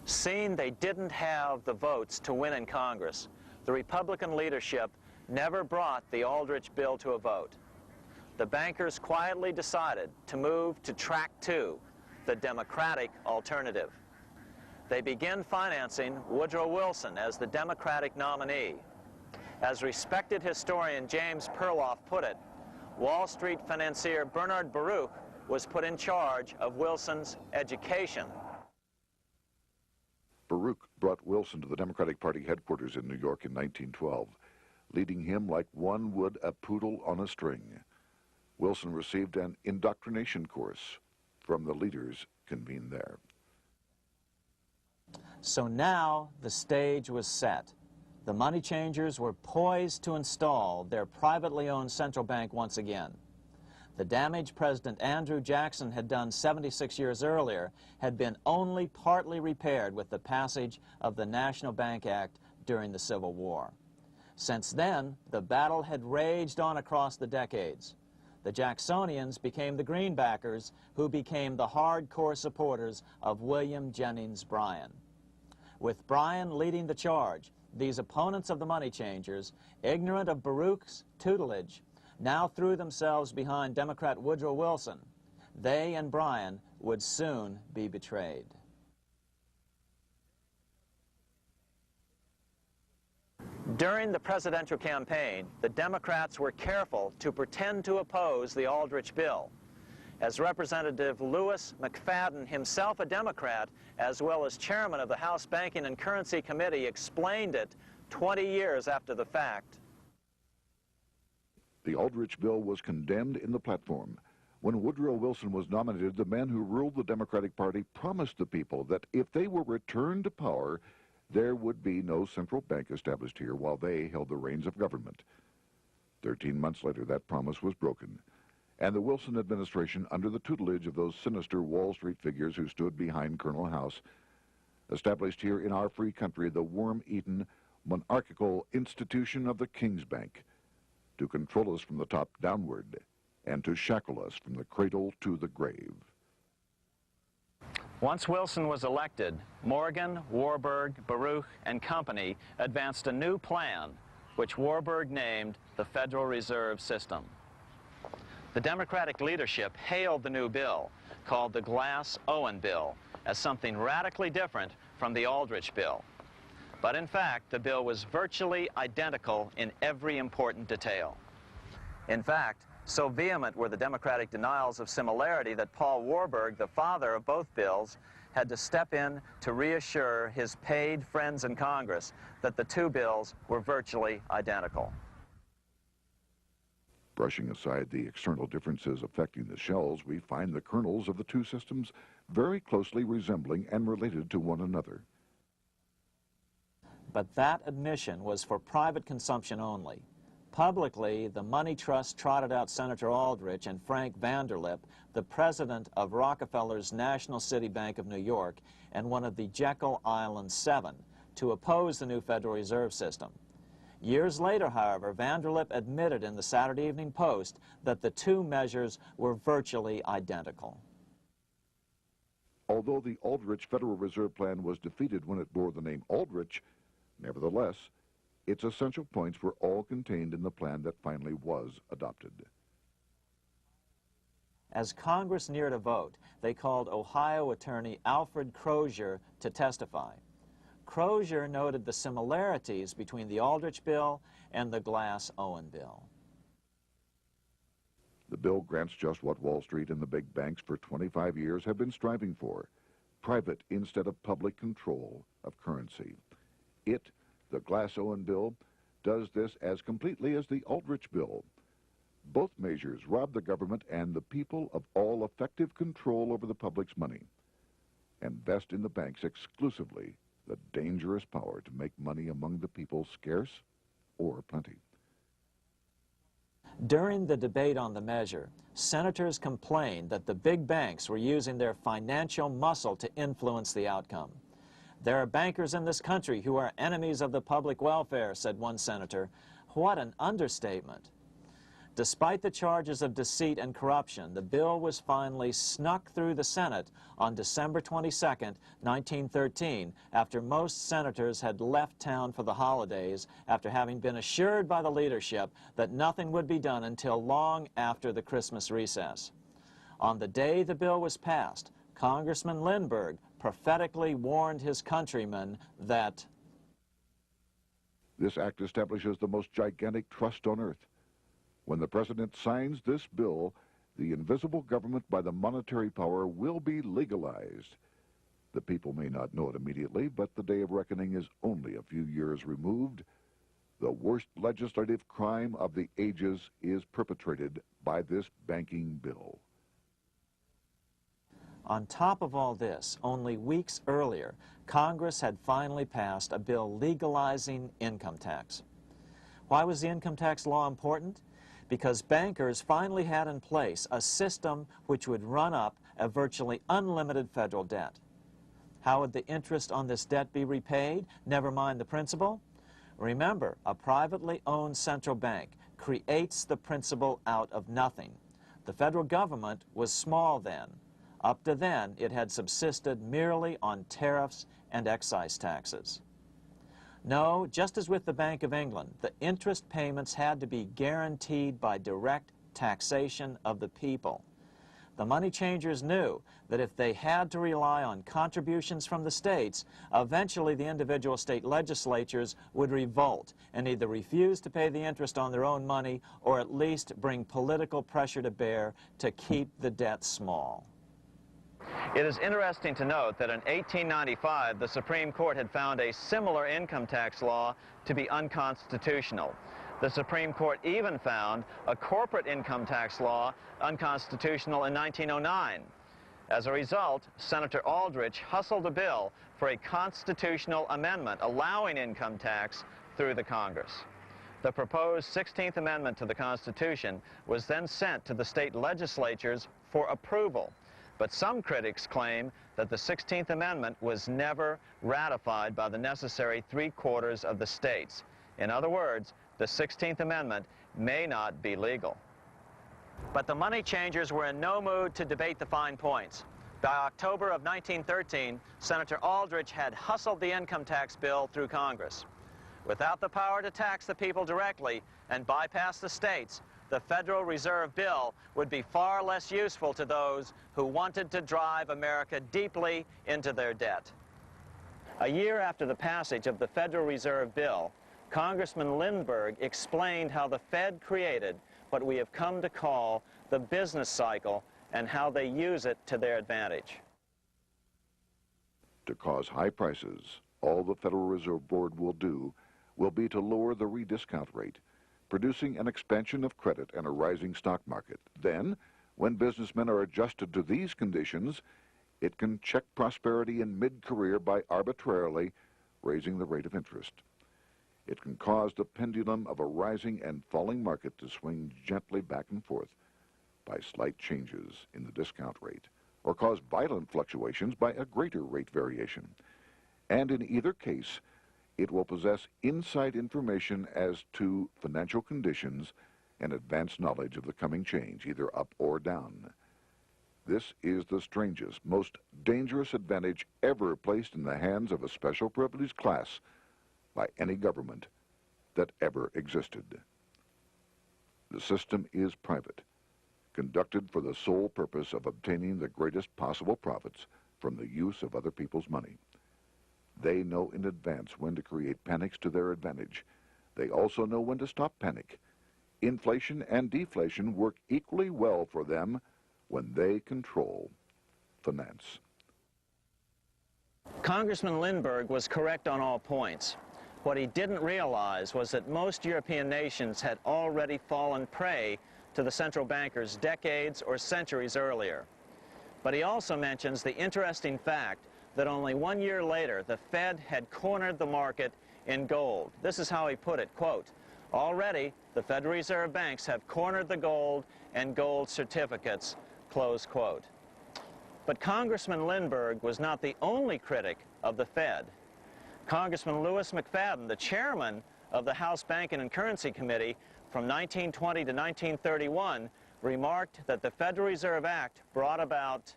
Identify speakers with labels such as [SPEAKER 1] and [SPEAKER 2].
[SPEAKER 1] Seeing they didn't have the votes to win in Congress, the Republican leadership never brought the Aldrich bill to a vote. The bankers quietly decided to move to track 2, the Democratic alternative. They began financing Woodrow Wilson as the Democratic nominee. As respected historian James Perloff put it, Wall Street financier Bernard Baruch was put in charge of Wilson's education.
[SPEAKER 2] Baruch brought Wilson to the Democratic Party headquarters in New York in 1912, leading him like one would a poodle on a string. Wilson received an indoctrination course from the leaders convened there.
[SPEAKER 1] So now the stage was set. The money changers were poised to install their privately owned central bank once again. The damage President Andrew Jackson had done 76 years earlier had been only partly repaired with the passage of the National Bank Act during the Civil War. Since then, the battle had raged on across the decades. The Jacksonians became the Greenbackers, who became the hardcore supporters of William Jennings Bryan. With Bryan leading the charge, these opponents of the money changers, ignorant of Baruch's tutelage, now threw themselves behind Democrat Woodrow Wilson. They and Bryan would soon be betrayed. During the presidential campaign, the Democrats were careful to pretend to oppose the Aldrich bill. As Representative Lewis McFadden, himself a Democrat, as well as chairman of the House Banking and Currency Committee, explained it 20 years after the fact.
[SPEAKER 2] The Aldrich bill was condemned in the platform. When Woodrow Wilson was nominated, the men who ruled the Democratic Party promised the people that if they were returned to power, there would be no central bank established here while they held the reins of government. 13 months later, that promise was broken, and the Wilson administration, under the tutelage of those sinister Wall Street figures who stood behind Colonel House, established here in our free country the worm-eaten, monarchical institution of the King's Bank, to control us from the top downward and to shackle us from the cradle to the grave.
[SPEAKER 1] Once Wilson was elected, Morgan, Warburg, Baruch, and company advanced a new plan, which Warburg named the Federal Reserve System. The Democratic leadership hailed the new bill, called the Glass-Owen bill, as something radically different from the Aldrich bill. But in fact, the bill was virtually identical in every important detail. In fact, so vehement were the Democratic denials of similarity that Paul Warburg, the father of both bills, had to step in to reassure his paid friends in Congress that the two bills were virtually identical.
[SPEAKER 2] Brushing aside the external differences affecting the shells, we find the kernels of the two systems very closely resembling and related to one another.
[SPEAKER 1] But that admission was for private consumption only. Publicly, the money trust trotted out Senator Aldrich and Frank Vanderlip, the president of Rockefeller's National City Bank of New York and one of the Jekyll Island Seven, to oppose the new Federal Reserve System. Years later, however, Vanderlip admitted in the Saturday Evening Post that the two measures were virtually identical.
[SPEAKER 2] Although the Aldrich Federal Reserve Plan was defeated when it bore the name Aldrich, nevertheless, its essential points were all contained in the plan that finally was adopted.
[SPEAKER 1] As Congress neared a vote, they called Ohio attorney Alfred Crozier to testify. Crozier noted the similarities between the Aldrich bill and the Glass-Owen bill.
[SPEAKER 2] The bill grants just what Wall Street and the big banks for 25 years have been striving for: private instead of public control of currency. It, the Glass-Owen bill, does this as completely as the Aldrich bill. Both measures rob the government and the people of all effective control over the public's money and vest in the banks exclusively the dangerous power to make money among the people scarce or plenty.
[SPEAKER 1] During the debate on the measure, senators complained that the big banks were using their financial muscle to influence the outcome. "There are bankers in this country who are enemies of the public welfare," said one senator. What an understatement. Despite the charges of deceit and corruption, the bill was finally snuck through the Senate on December 22, 1913, after most senators had left town for the holidays after having been assured by the leadership that nothing would be done until long after the Christmas recess. On the day the bill was passed, Congressman Lindbergh prophetically warned his countrymen that
[SPEAKER 2] this act establishes the most gigantic trust on earth. When the president signs this bill, the invisible government by the monetary power will be legalized. The people may not know it immediately, but the day of reckoning is only a few years removed. The worst legislative crime of the ages is perpetrated by this banking bill.
[SPEAKER 1] On top of all this, only weeks earlier, Congress had finally passed a bill legalizing income tax. Why was the income tax law important? Because bankers finally had in place a system which would run up a virtually unlimited federal debt. How would the interest on this debt be repaid? Never mind the principal. Remember, a privately owned central bank creates the principal out of nothing. The federal government was small then. Up to then, it had subsisted merely on tariffs and excise taxes. No, just as with the Bank of England, the interest payments had to be guaranteed by direct taxation of the people. The money changers knew that if they had to rely on contributions from the states, eventually the individual state legislatures would revolt and either refuse to pay the interest on their own money or at least bring political pressure to bear to keep the debt small.
[SPEAKER 3] It is interesting to note that in 1895, the Supreme Court had found a similar income tax law to be unconstitutional. The Supreme Court even found a corporate income tax law unconstitutional in 1909. As a result, Senator Aldrich hustled a bill for a constitutional amendment allowing income tax through the Congress. The proposed 16th Amendment to the Constitution was then sent to the state legislatures for approval. But some critics claim that the 16th Amendment was never ratified by the necessary 3/4 of the states. In other words, the 16th Amendment may not be legal. But the money changers were in no mood to debate the fine points. By October of 1913, Senator Aldrich had hustled the income tax bill through Congress. Without the power to tax the people directly and bypass the states, the Federal Reserve Bill would be far less useful to those who wanted to drive America deeply into their debt. A year after the passage of the Federal Reserve Bill, Congressman Lindbergh explained how the Fed created what we have come to call the business cycle and how they use it to their advantage.
[SPEAKER 2] To cause high prices, all the Federal Reserve Board will do will be to lower the rediscount rate, producing an expansion of credit and a rising stock market. Then, when businessmen are adjusted to these conditions, it can check prosperity in mid-career by arbitrarily raising the rate of interest. It can cause the pendulum of a rising and falling market to swing gently back and forth by slight changes in the discount rate, or cause violent fluctuations by a greater rate variation. And in either case, it will possess inside information as to financial conditions and advanced knowledge of the coming change, either up or down. This is the strangest, most dangerous advantage ever placed in the hands of a special privileged class by any government that ever existed. The system is private, conducted for the sole purpose of obtaining the greatest possible profits from the use of other people's money. They know in advance when to create panics to their advantage. They also know when to stop panic. Inflation and deflation work equally well for them when they control finance.
[SPEAKER 3] Congressman Lindbergh was correct on all points. What he didn't realize was that most European nations had already fallen prey to the central bankers decades or centuries earlier. But he also mentions the interesting fact that only 1 year later, the Fed had cornered the market in gold. This is how he put it, quote, "Already, the Federal Reserve banks have cornered the gold and gold certificates," close quote. But Congressman Lindbergh was not the only critic of the Fed. Congressman Louis McFadden, the chairman of the House Banking and Currency Committee, from 1920 to 1931 remarked that the Federal Reserve Act brought about